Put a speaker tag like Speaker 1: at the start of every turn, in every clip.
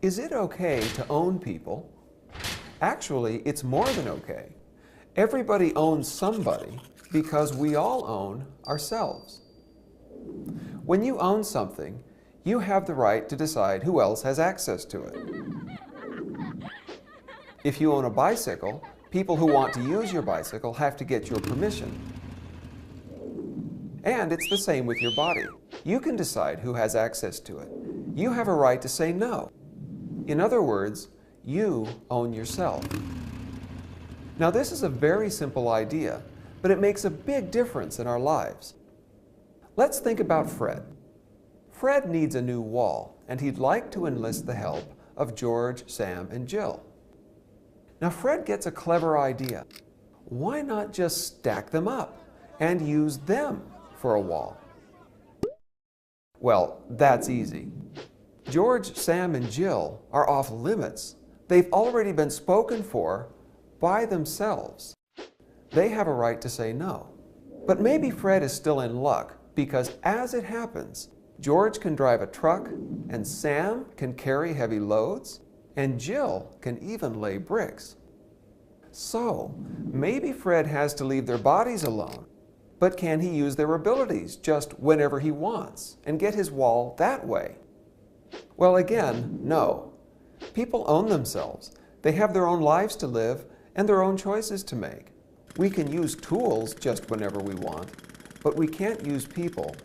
Speaker 1: Is it okay to own people? Actually, it's more than okay. Everybody owns somebody because we all own ourselves. When you own something, you have the right to decide who else has access to it. If you own a bicycle, people who want to use your bicycle have to get your permission. And it's the same with your body. You can decide who has access to it. You have a right to say no. In other words, you own yourself. Now, this is a very simple idea, but it makes a big difference in our lives. Let's think about Fred. Fred needs a new wall, and he'd like to enlist the help of George, Sam, and Jill. Now, Fred gets a clever idea. Why not just stack them up and use them for a wall? Well, that's easy. George, Sam, and Jill are off limits. They've already been spoken for by themselves. They have a right to say no. But maybe Fred is still in luck because, as it happens, George can drive a truck, and Sam can carry heavy loads, and Jill can even lay bricks. So, maybe Fred has to leave their bodies alone, but can he use their abilities just whenever he wants and get his wall that way? Well, again, no. People own themselves. They have their own lives to live and their own choices to make. We can use tools just whenever we want, but we can't use people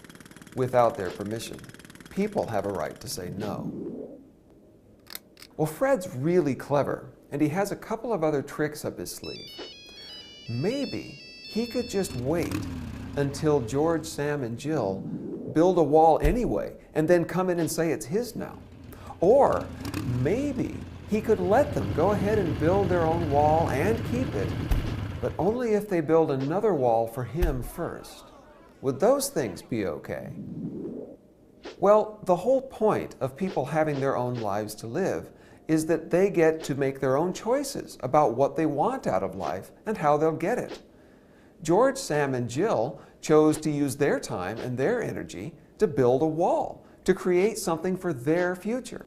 Speaker 1: without their permission. People have a right to say no. Well, Fred's really clever, and he has a couple of other tricks up his sleeve. Maybe he could just wait until George, Sam, and Jill build a wall anyway, and then come in and say it's his now. Or maybe he could let them go ahead and build their own wall and keep it, but only if they build another wall for him first. Would those things be okay? Well, the whole point of people having their own lives to live is that they get to make their own choices about what they want out of life and how they'll get it. George, Sam, and Jill chose to use their time and their energy to build a wall, to create something for their future.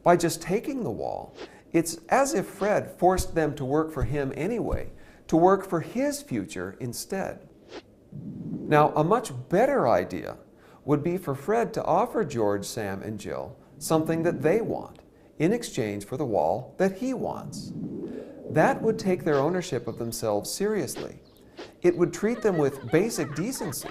Speaker 1: By just taking the wall, it's as if Fred forced them to work for him anyway, to work for his future instead. Now, a much better idea would be for Fred to offer George, Sam, and Jill something that they want in exchange for the wall that he wants. That would take their ownership of themselves seriously. It would treat them with basic decency